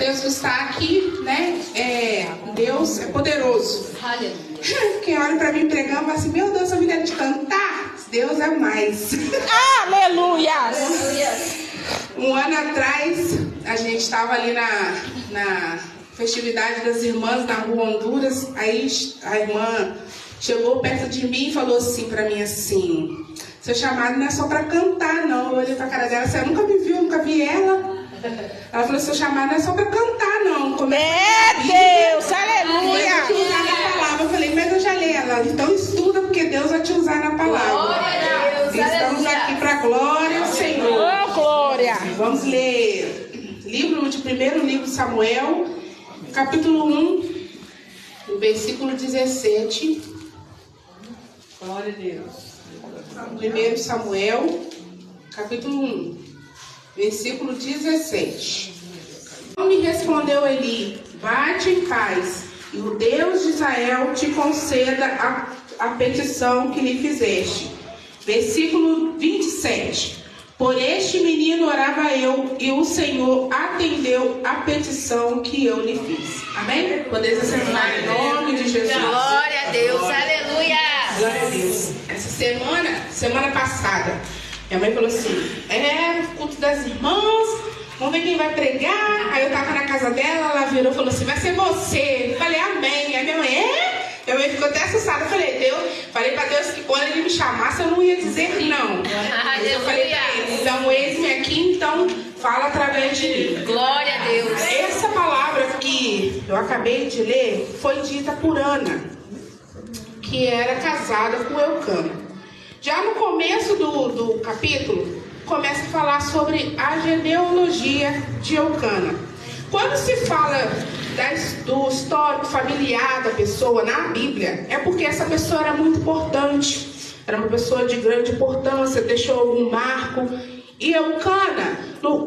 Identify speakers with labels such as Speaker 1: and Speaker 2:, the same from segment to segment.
Speaker 1: mesmo estar aqui, né? Deus é poderoso. Quem olha para mim pregando fala assim: meu Deus, a vida é de cantar. Deus é mais.
Speaker 2: Aleluia!
Speaker 1: Um ano atrás, a gente estava ali na festividade das irmãs na rua Honduras. Aí a irmã chegou perto de mim e falou assim para mim assim: seu chamado não é só para cantar, não. Eu olhei para a cara dela assim: eu nunca me viu, nunca vi ela. Ela falou: seu chamado não é só para cantar, não.
Speaker 2: Deus, aleluia!
Speaker 1: Eu te usar na palavra. Eu falei: mas eu já li ela. Então estuda, porque Deus vai te usar na palavra.
Speaker 3: Glória a Deus,
Speaker 1: Estamos aqui para a glória do Senhor.
Speaker 2: Oh, glória!
Speaker 1: Vamos ler primeiro livro de Samuel, capítulo 1, versículo 17.
Speaker 3: Glória a Deus.
Speaker 1: 1 Samuel, capítulo 1, versículo 17. Então me respondeu Eli: vai-te em paz, e o Deus de Israel te conceda a petição que lhe fizeste. Versículo 27. Por este menino orava eu, e o Senhor atendeu a petição que eu lhe fiz. Amém? Podeis acertar em nome de Jesus.
Speaker 3: Glória a Deus, aleluia.
Speaker 1: Glória a Deus. Essa semana passada, minha mãe falou assim: culto das irmãs, vamos ver quem vai pregar. Aí eu tava na casa dela, ela virou e falou assim: vai ser você. Eu falei: amém. Aí minha mãe: minha mãe ficou até assustada. Eu falei pra Deus que quando ele me chamasse eu não ia dizer não. Mas eu falei pra ele: então eis-me aqui, então fala através de mim.
Speaker 3: Glória a Deus.
Speaker 1: Essa palavra que eu acabei de ler foi dita por Ana, que era casada com Eucana. Já no começo do capítulo, começa a falar sobre a genealogia de Eucana. Quando se fala do histórico familiar da pessoa na Bíblia, é porque essa pessoa era muito importante, era uma pessoa de grande importância, deixou algum marco. E Eucana,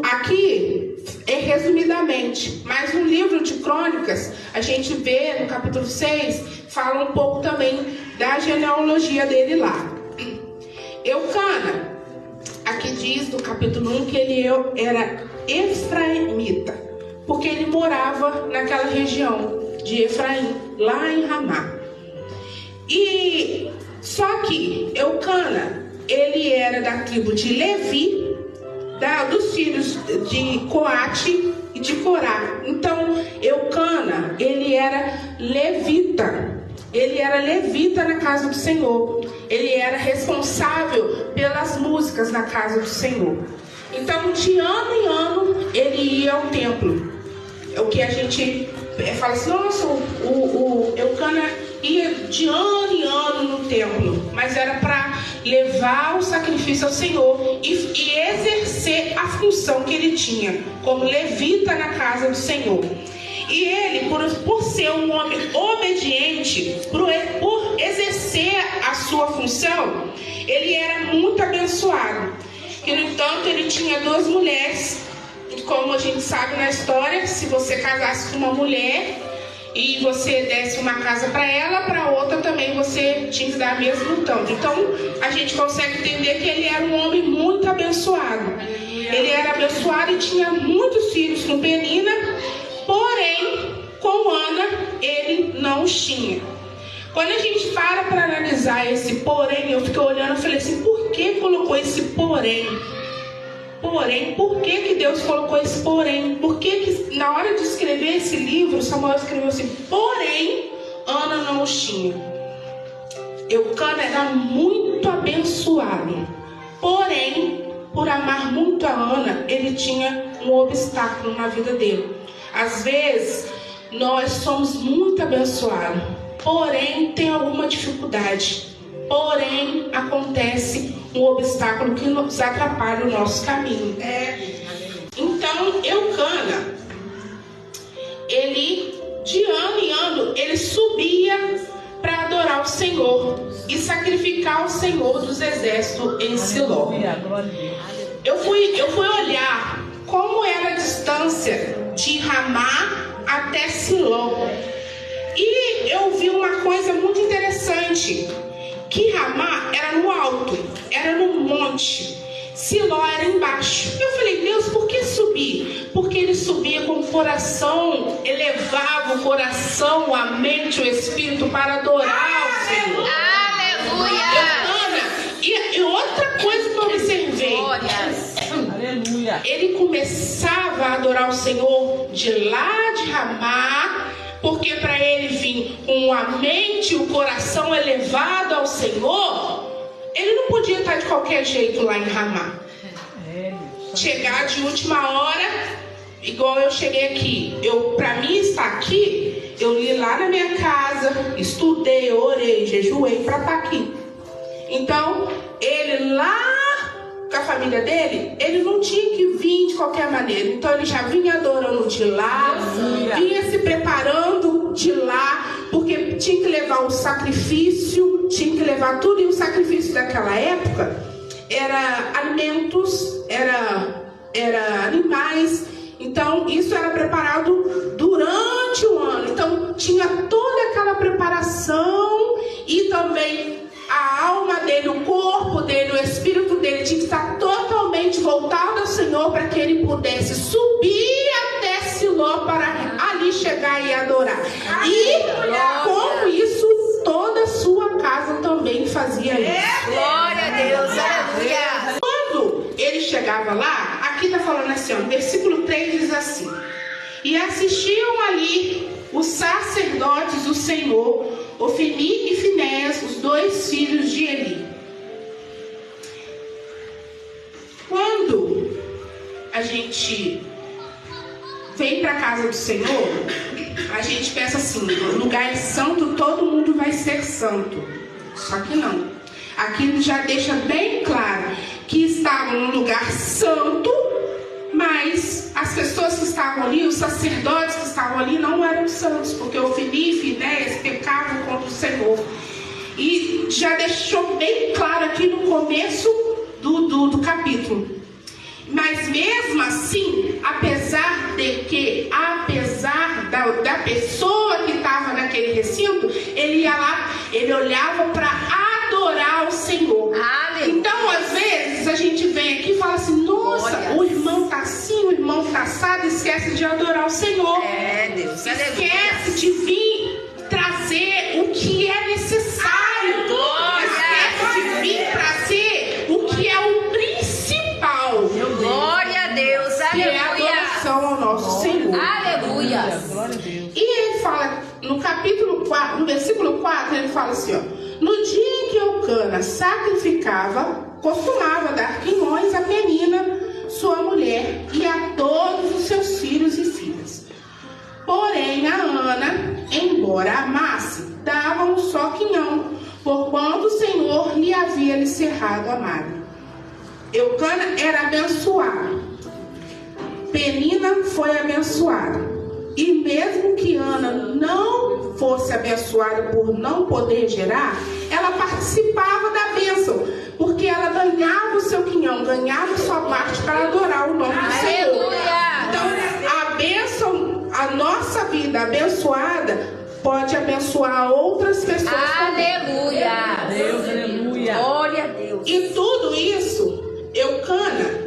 Speaker 1: aqui é resumidamente, mas no livro de Crônicas, a gente vê no capítulo 6, fala um pouco também da genealogia dele lá. Eucana, aqui diz no capítulo 1 que ele era efraimita, porque ele morava naquela região de Efraim, lá em Ramá. E só que Eucana, ele era da tribo de Levi, dos filhos de Coate e de Corá. Então Eucana, ele era levita. Ele era levita na casa do Senhor. Ele era responsável pelas músicas na casa do Senhor. Então, de ano em ano, ele ia ao templo. É o que a gente fala assim: nossa, o Eucana ia de ano em ano no templo. Mas era para levar o sacrifício ao Senhor e exercer a função que ele tinha como levita na casa do Senhor. E ele, por ser um homem obediente, por exercer a sua função, ele era muito abençoado. E, no entanto, ele tinha 2 mulheres. Como a gente sabe na história, se você casasse com uma mulher e você desse uma casa para ela, para outra também você tinha que dar mesmo tanto. Então, a gente consegue entender que ele era um homem muito abençoado. Ele era abençoado e tinha muitos filhos com Penina. Porém, com Ana, ele não tinha. Quando a gente para analisar esse porém, eu fiquei olhando e falei assim: por que colocou esse porém? Porém, por que Deus colocou esse porém? Por que na hora de escrever esse livro, Samuel escreveu assim: porém, Ana não tinha. Eucana era muito abençoado. Porém, por amar muito a Ana, ele tinha um obstáculo na vida dele. Às vezes, nós somos muito abençoados, porém tem alguma dificuldade. Porém, acontece um obstáculo que nos atrapalha o nosso caminho. Então, Eucana, ele, de ano em ano, ele subia para adorar o Senhor e sacrificar o Senhor dos exércitos em Siló. Eu fui olhar como era a distância de Ramá até Siló. E eu vi uma coisa muito interessante, que Ramá era no alto, era no monte. Siló era embaixo. Eu falei, Deus, por que subir? Porque ele subia com o coração, elevava o coração, a mente, o espírito para adorar o Senhor.
Speaker 3: Aleluia!
Speaker 1: E outra coisa que eu observei.
Speaker 2: Aleluia.
Speaker 1: Ele começava a adorar o Senhor de lá de Ramá, porque para ele vir com a mente e o coração elevado ao Senhor, ele não podia estar de qualquer jeito lá em Ramá. Chegar de última hora, igual eu cheguei aqui. Para mim estar aqui, eu li lá na minha casa, estudei, orei, jejuei para estar aqui. Então, ele lá com a família dele, ele não tinha que vir de qualquer maneira. Então ele já vinha adorando de lá, vinha se preparando de lá, porque tinha que levar o sacrifício, tinha que levar tudo. E o sacrifício daquela época era alimentos, era animais. Então isso era preparado durante o ano. Então tinha toda aquela preparação, e também a alma dele, o corpo dele, o espírito dele tinha que estar totalmente voltado ao Senhor, para que ele pudesse subir até Siló para ali chegar e adorar. E com isso, toda a sua casa também fazia isso.
Speaker 3: Glória a Deus, aleluia!
Speaker 1: Quando ele chegava lá, aqui está falando assim, ó, versículo 3 diz assim: e assistiam ali os sacerdotes do Senhor, Ofni e Finéias, os 2 filhos de Eli. Quando a gente vem para a casa do Senhor, a gente pensa assim, no lugar santo todo mundo vai ser santo. Só que não. Aqui ele já deixa bem claro que estavam num lugar santo, mas as pessoas que estavam ali, os sacerdotes que estavam ali, não eram santos, porque Ofni e Finéias pecavam contra o Senhor. E já deixou bem claro aqui no começo do capítulo. Mas mesmo assim, apesar da pessoa que estava naquele recinto, ele ia lá, ele olhava para adorar o Senhor.
Speaker 3: Aleluia.
Speaker 1: Então, às vezes, a gente vem aqui e fala assim, nossa, o irmão está assim, o irmão está assado, esquece de adorar o Senhor.
Speaker 3: Deus,
Speaker 1: esquece de vir trazer o que é necessário. Esquece de vir trazer o que é o principal.
Speaker 3: Glória a Deus,
Speaker 1: que é a adoração ao nosso Senhor.
Speaker 3: Aleluia.
Speaker 1: E ele fala, no capítulo 4, no versículo 4, ele fala assim, ó: no dia em que Eucana sacrificava, costumava dar quinhões a Penina, sua mulher, e a todos os seus filhos e filhas. Porém, a Ana, embora amasse, dava um só quinhão, porquanto o Senhor lhe havia cerrado a madre. Eucana era abençoado, Penina foi abençoada. E mesmo que Ana não fosse abençoada por não poder gerar, ela participava da bênção, porque ela ganhava o seu quinhão, ganhava sua parte para adorar o nome do Senhor. Então, a bênção, a nossa vida abençoada pode abençoar outras pessoas também.
Speaker 3: Aleluia.
Speaker 2: Deus, aleluia.
Speaker 3: Glória a Deus.
Speaker 1: E tudo isso, Eucana,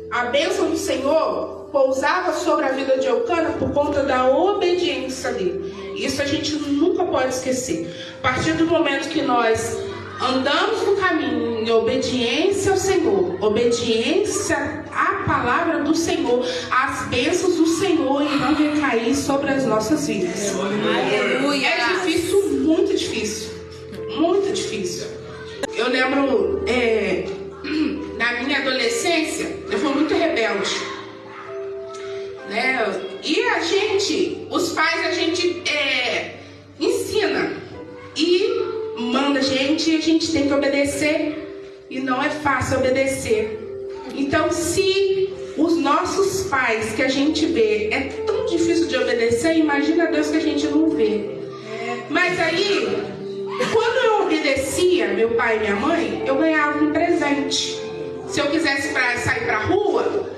Speaker 1: a bênção do Senhor pousava sobre a vida de Eucana por conta da obediência dele. Isso a gente nunca pode esquecer. A partir do momento que nós andamos no caminho em obediência ao Senhor, obediência à palavra do Senhor, as bênçãos do Senhor irão recair sobre as nossas vidas.
Speaker 3: Aleluia.
Speaker 1: É difícil, muito difícil. Muito difícil. Eu lembro, na minha adolescência, eu fui muito rebelde. E a gente, os pais, a gente ensina e manda a gente tem que obedecer, e não é fácil obedecer. Então, se os nossos pais que a gente vê é tão difícil de obedecer, imagina Deus que a gente não vê. Mas aí, quando eu obedecia meu pai e minha mãe, eu ganhava um presente. Se eu quisesse sair pra rua,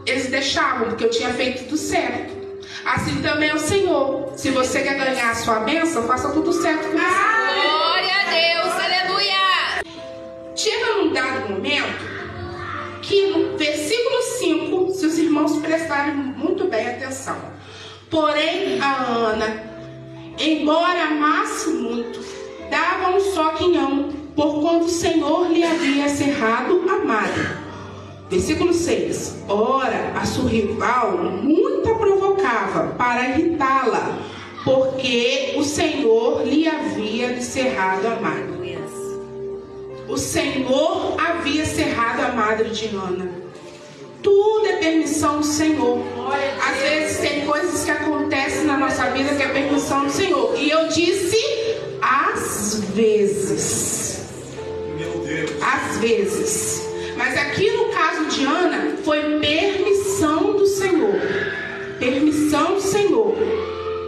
Speaker 1: eles deixavam, porque eu tinha feito tudo certo. Assim também é o Senhor. Se você quer ganhar a sua bênção, faça tudo certo com você.
Speaker 3: Glória a Deus, aleluia.
Speaker 1: Chega num dado momento aqui no versículo 5, se os irmãos prestarem muito bem atenção. Porém, a Ana, embora amasse muito, dava um só quinhão, porquanto o Senhor lhe havia cerrado a madre. Versículo 6. Ora, a sua rival muito a provocava para irritá-la, porque o Senhor lhe havia cerrado a madre. O Senhor havia cerrado a madre de Ana. Tudo é permissão do Senhor. Às vezes tem coisas que acontecem na nossa vida que é permissão do Senhor. E eu disse, às vezes.
Speaker 4: Meu Deus.
Speaker 1: Às vezes. Mas aqui no caso de Ana, foi permissão do Senhor. Permissão do Senhor.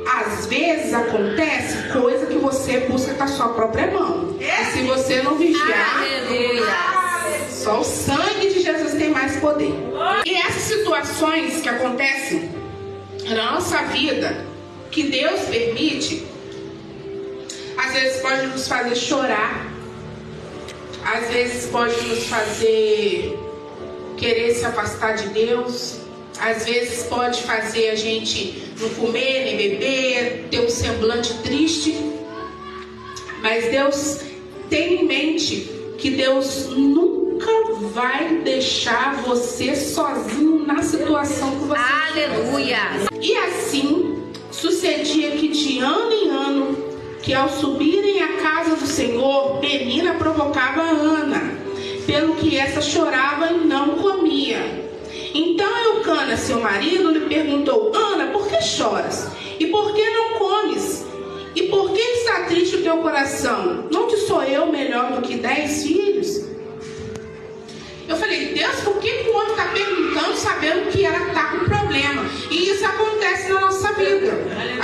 Speaker 1: Às vezes acontece coisa que você busca com a sua própria mão. E se você não vigiar, só o sangue de Jesus tem mais poder. E essas situações que acontecem na nossa vida, que Deus permite, às vezes pode nos fazer chorar, às vezes pode nos fazer querer se afastar de Deus, às vezes pode fazer a gente não comer nem beber, ter um semblante triste. Mas Deus tem em mente que Deus nunca vai deixar você sozinho na situação que você está.
Speaker 3: Aleluia.
Speaker 1: E assim sucedia que de ano em ano, que ao subirem à casa do Senhor, Penina provocava Ana, pelo que essa chorava e não comia. Então Eucana, seu marido, lhe perguntou: Ana, por que choras? E por que não comes? E por que está triste o teu coração? Não te sou eu melhor do que 10 filhos? Eu falei: Deus, por que o homem está perguntando sabendo que ela está com problema? E isso acontece na nossa vida.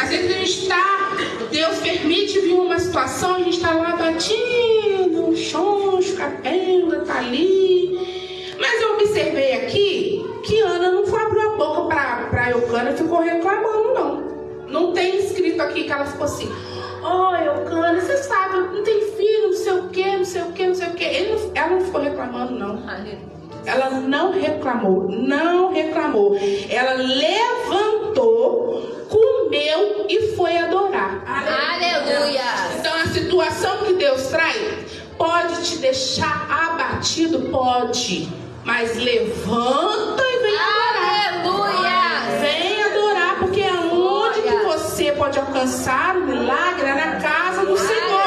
Speaker 1: Às vezes a gente está, Deus permite vir uma situação, a gente está lá batido, um choncho, capenga, está ali. Mas eu observei aqui que Ana não abriu a boca para Eucana e ficou reclamando, não. Não tem escrito aqui que ela ficou assim: ó, Eucana, você sabe, não tem filho, não sei o que, não sei o que, não sei o que. Ela não ficou reclamando, não. Ela não reclamou, não reclamou. Ela levantou, comeu e foi adorar.
Speaker 3: Aleluia.
Speaker 1: Então a situação que Deus traz pode te deixar abatido, pode. Mas levanta e vem adorar.
Speaker 3: Aleluia.
Speaker 1: Vem adorar, porque é onde que você pode alcançar o milagre, é na casa do Senhor.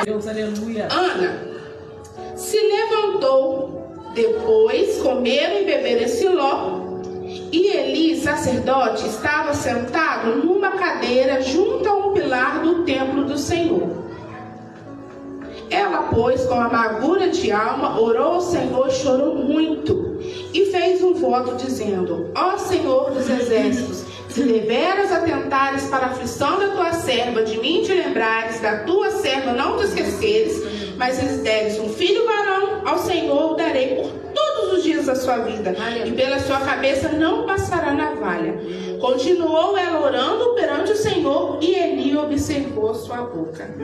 Speaker 2: Deus, aleluia.
Speaker 1: Ana se levantou, depois comeram e beberam em Siló. E Eli, sacerdote, estava sentado numa cadeira junto a um pilar do templo do Senhor. Ela, pois, com amargura de alma, orou ao Senhor e chorou muito. E fez um voto dizendo: ó Senhor dos exércitos, se deveras atentares para a aflição da tua serva, de mim te lembrares, da tua serva não te esqueceres, mas lhes deres um filho varão, ao Senhor o darei por todos os dias da sua vida, e pela sua cabeça não passará navalha. Continuou ela orando perante o Senhor, e Eli observou sua boca.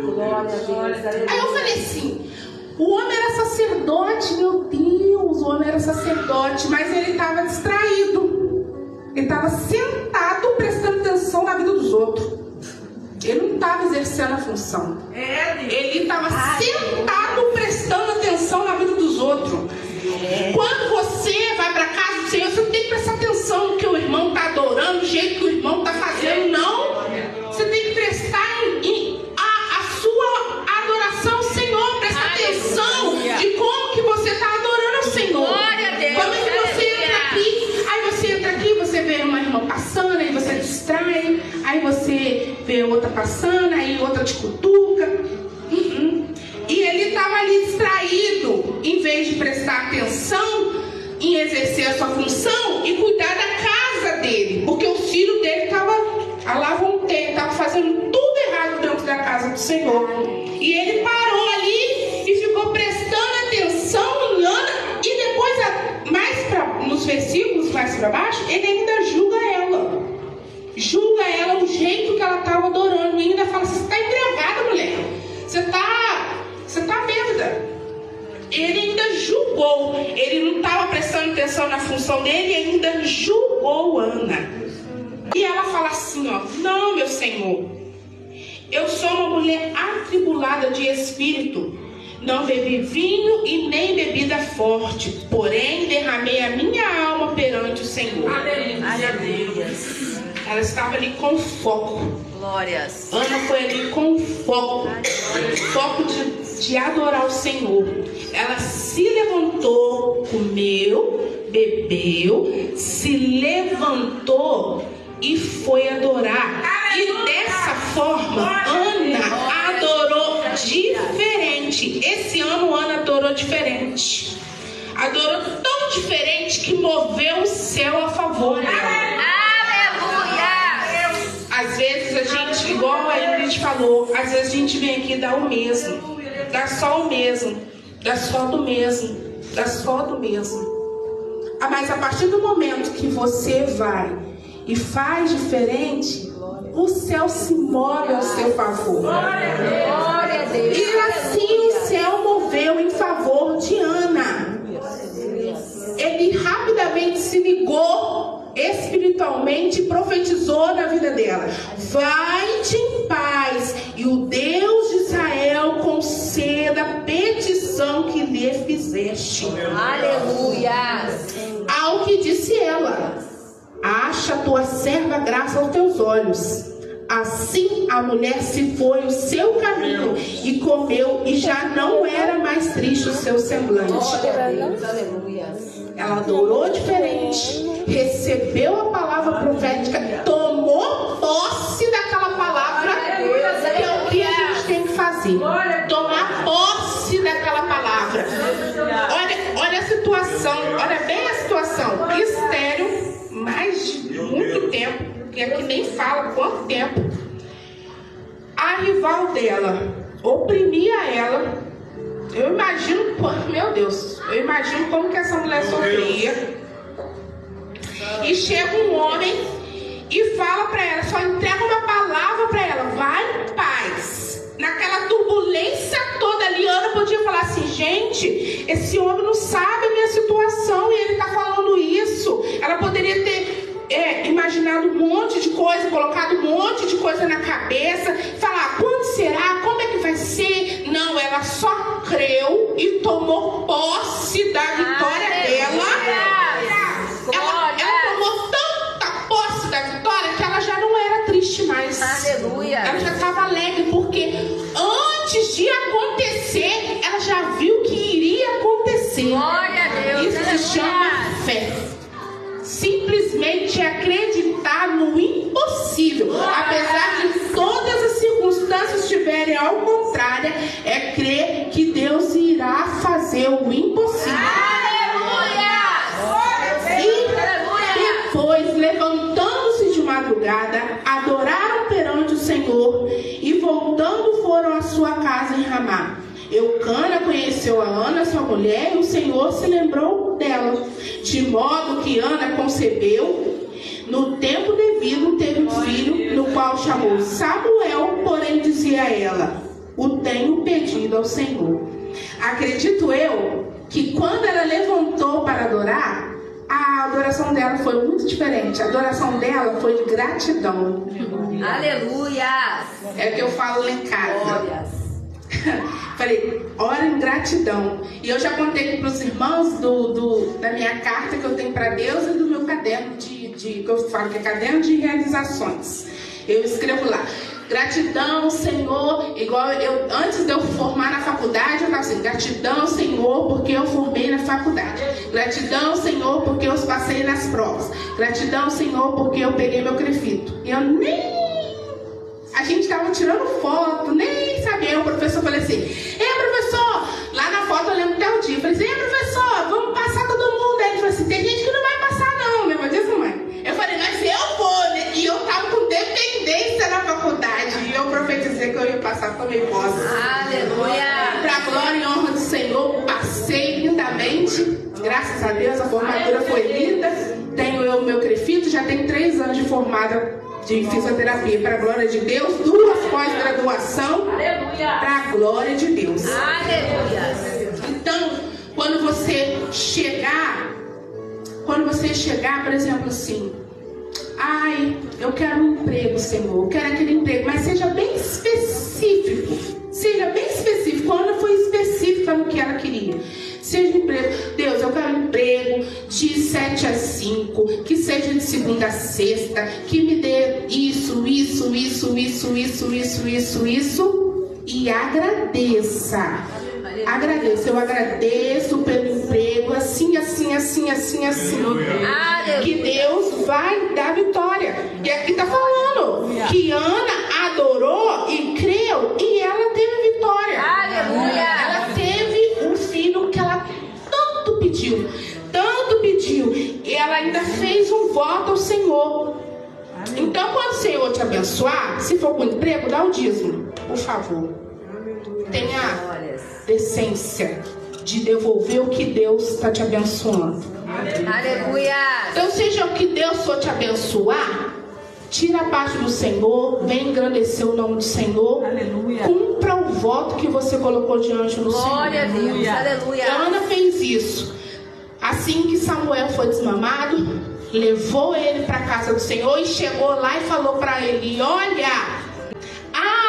Speaker 1: Aí eu falei assim: o homem era sacerdote, meu Deus, o homem era sacerdote, mas ele estava distraído. Ele estava sentado prestando atenção na vida dos outros. Ele não estava exercendo a função. Ele estava sentado prestando atenção na vida dos outros. Quando você vai para a casa do Senhor, você não tem que prestar atenção no que o irmão está adorando, do jeito que o irmão está fazendo, não. Você tem que prestar a sua adoração ao Senhor. Prestar atenção de como que você está adorando ao Senhor.
Speaker 3: Glória a Deus.
Speaker 1: Como é que você entra aqui? Aí você entra aqui, você vê uma irmã passando, aí você distrai. Aí você vê outra passando, aí outra te cutuca. E ele estava ali distraído, em vez de prestar atenção em exercer a sua função e cuidar da casa dele, porque o filho dele estava estava fazendo tudo errado dentro da casa do Senhor. E ele parou ali e ficou prestando atenção em Ana, e depois, nos versículos mais para baixo, ele ainda julga ela o jeito que ela estava adorando, e ainda fala: você está embriagada, mulher, você está bêbada. Ele ainda julgou julgou, ele não estava prestando atenção na função dele e ainda julgou Ana. E ela fala assim, ó, não, meu Senhor, eu sou uma mulher atribulada de espírito, não bebi vinho e nem bebida forte, porém derramei a minha alma perante o Senhor.
Speaker 3: Aleluia.
Speaker 1: Ela estava ali com foco.
Speaker 3: Glórias.
Speaker 1: Ana foi ali com foco de adorar o Senhor. Ela se levantou, comeu, bebeu, se levantou e foi adorar. E dessa forma, Ana adorou diferente. Esse ano, Ana adorou diferente. Adorou tão diferente que moveu o céu a favor dela. Às vezes a gente, igual a Ingrid falou, às vezes a gente vem aqui e dá o mesmo, dá só o mesmo, dá só do mesmo, dá só do mesmo. Mas a partir do momento que você vai e faz diferente, o céu se move ao seu favor.
Speaker 3: Glória a Deus.
Speaker 1: E assim o céu moveu em favor de Ana. Ele rapidamente se ligou espiritualmente, profetizou na vida dela: vai-te em paz, e o Deus de Israel conceda a petição que lhe fizeste.
Speaker 3: Aleluia.
Speaker 1: Ao que disse ela: acha tua serva graça aos teus olhos. Assim a mulher se foi o seu caminho e comeu, e já não era mais triste o seu semblante.
Speaker 3: Aleluia.
Speaker 1: Ela adorou diferente, recebeu a palavra profética, tomou posse daquela palavra, que é o que a gente tem que fazer. Tomar posse daquela palavra. Olha a situação, olha bem a situação. Estéril, mais de muito tempo, que aqui nem fala quanto tempo. A rival dela oprimia ela. Eu imagino, meu Deus, eu imagino como que essa mulher sofria. E chega um homem e fala para ela, só entrega uma palavra para ela: vai em paz. Naquela turbulência toda ali, Ana podia falar assim: gente, esse homem não sabe a minha situação e ele está falando isso. Ela poderia ter imaginado um monte de coisa, colocado um monte de coisa na cabeça, falar: quando será? Como é que vai ser? Não, ela só creu e tomou posse da vitória dela. Ela tomou tanta posse da vitória que ela já não era triste mais.
Speaker 3: Aleluia.
Speaker 1: Ela já estava alegre, porque antes de acontecer, ela já viu que iria acontecer.
Speaker 3: Glória a Deus.
Speaker 1: Isso se chama fé. Simplesmente acreditar no impossível. Apesar de todas as circunstâncias estiverem ao contrário, é crer que Deus irá fazer o impossível.
Speaker 3: Aleluia.
Speaker 1: E depois, levantando-se de madrugada, adoraram perante o Senhor e voltando foram à sua casa em Ramá. Eucana conheceu a Ana, sua mulher, e o Senhor se lembrou dela, de modo que Ana concebeu. No tempo devido teve um filho, no qual chamou Samuel, porém dizia a ela: o tenho pedido ao Senhor. Acredito eu que quando ela levantou para adorar, a adoração dela foi muito diferente. A adoração dela foi de gratidão.
Speaker 3: Aleluia.
Speaker 1: É o que eu falo lá em casa.
Speaker 3: Glórias.
Speaker 1: Falei, ora em gratidão. E eu já contei aqui para os irmãos da minha carta que eu tenho para Deus e do meu caderno que eu falo que é caderno de realizações. Eu escrevo lá: gratidão, Senhor. Igual eu, antes de eu formar na faculdade, eu estava assim: gratidão, Senhor, porque eu formei na faculdade. Gratidão, Senhor, porque eu passei nas provas. Gratidão, Senhor, porque eu peguei meu crefito. E eu nem... A gente estava tirando foto, nem sabia. O professor falou assim: professor, lá na foto eu lembro até o dia. Eu falei assim: professor, vamos passar todo mundo. Aí ele falou assim: tem gente que não vai passar não, né? Mas isso, mãe. Eu falei: mas eu vou, né? E eu estava com dependência na faculdade. E eu profetizei que eu ia passar, tomei posse.
Speaker 3: Aleluia.
Speaker 1: Para a glória e honra do Senhor, passei lindamente. Graças a Deus, a formatura foi linda. Tenho eu o meu crefito, já tenho 3 anos de formada de fisioterapia, para a glória de Deus, 2 pós-graduação, para a glória de Deus.
Speaker 3: Aleluia.
Speaker 1: Então, Quando você chegar, por exemplo, assim, ai, eu quero um emprego, Senhor, eu quero aquele emprego, mas seja bem específico. A Ana foi específica no que ela queria. Seja emprego, Deus, eu quero um emprego de 7 às 5, que seja de segunda a sexta, que me dê isso, e agradeça. Eu agradeço pelo emprego, assim. Que Deus vai dar vitória. E aqui está falando que Ana adorou e creu e ela teve vitória.
Speaker 3: Aleluia.
Speaker 1: Ela teve um filho que ela tanto pediu. E ela ainda fez um voto ao Senhor. Então, quando o Senhor te abençoar, se for com emprego, dá o dízimo, por favor. Tenha decência de devolver o que Deus está te abençoando.
Speaker 3: Aleluia.
Speaker 1: Então, seja o que Deus for te abençoar, tira a parte do Senhor, vem engrandecer o nome do Senhor.
Speaker 2: Aleluia.
Speaker 1: Cumpra o voto que você colocou diante do Senhor.
Speaker 3: Glória a Deus. Aleluia.
Speaker 1: Ana fez isso. Assim que Samuel foi desmamado, levou ele para a casa do Senhor e chegou lá e falou para ele: olha,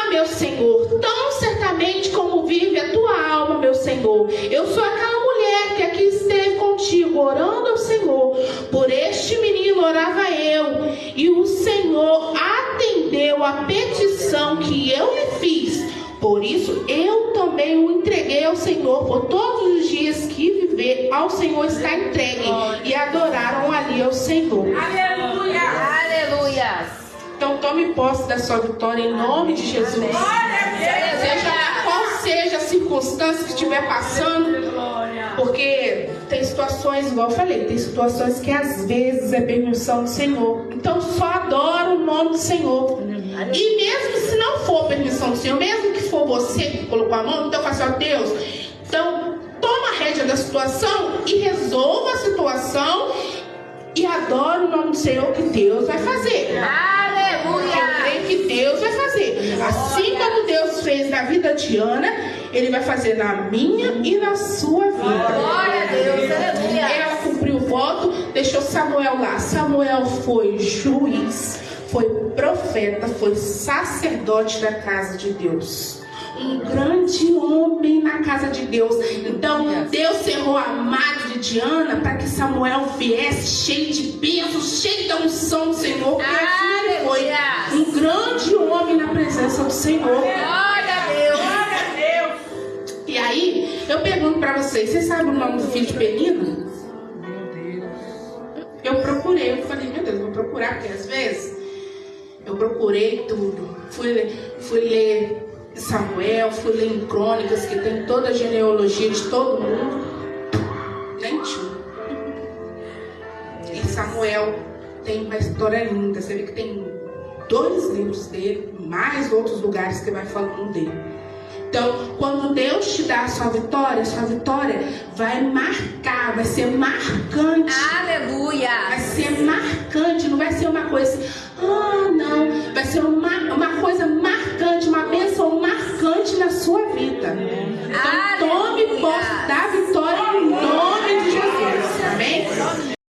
Speaker 1: meu Senhor, tão certamente como vive a tua alma, meu Senhor, eu sou aquela mulher que aqui esteve contigo, orando ao Senhor. Por este menino orava eu, e o Senhor atendeu a petição que eu lhe fiz. Por isso eu também o entreguei ao Senhor, por todos os dias que viver ao Senhor está entregue. E adoraram ali ao Senhor.
Speaker 3: Aleluia. Aleluia.
Speaker 1: Então tome posse da sua vitória em nome de Jesus. Seja qual seja a circunstância que estiver passando, porque tem situações, igual eu falei, tem situações que às vezes é permissão do Senhor. Então só adora o nome do Senhor. E mesmo se não for permissão do Senhor, mesmo que for você que colocou a mão, então faça, ó Deus, então toma a rédea da situação e resolva a situação e adora o nome do Senhor, que Deus vai fazer. Eu creio que Deus vai fazer. Assim como Deus fez na vida de Ana, Ele vai fazer na minha e na sua vida.
Speaker 3: Glória a Deus, aleluia.
Speaker 1: Ela cumpriu o voto, deixou Samuel lá. Samuel foi juiz, foi profeta, foi sacerdote da casa de Deus. Um grande homem na casa de Deus. Então Deus cerrou a madre de Ana para que Samuel viesse cheio de bênçãos, cheio da unção do Senhor. Ele foi um grande homem na presença do Senhor.
Speaker 3: Glória a Deus.
Speaker 1: E aí eu pergunto para vocês sabem o nome do filho de Penina? Eu procurei, eu falei, meu Deus, vou procurar, porque às vezes eu procurei tudo. Fui ler Samuel, fui ler em Crônicas, que tem toda a genealogia de todo mundo. Nem tinha. E Samuel tem uma história linda. Você vê que tem 2 livros dele, mais outros lugares que vai falando dele. Então, quando Deus te dá a sua vitória vai marcar, vai ser marcante.
Speaker 3: Aleluia.
Speaker 1: Vai ser marcante, não vai ser uma coisa, não. Vai ser uma coisa marcante, uma bênção marcante na sua vida.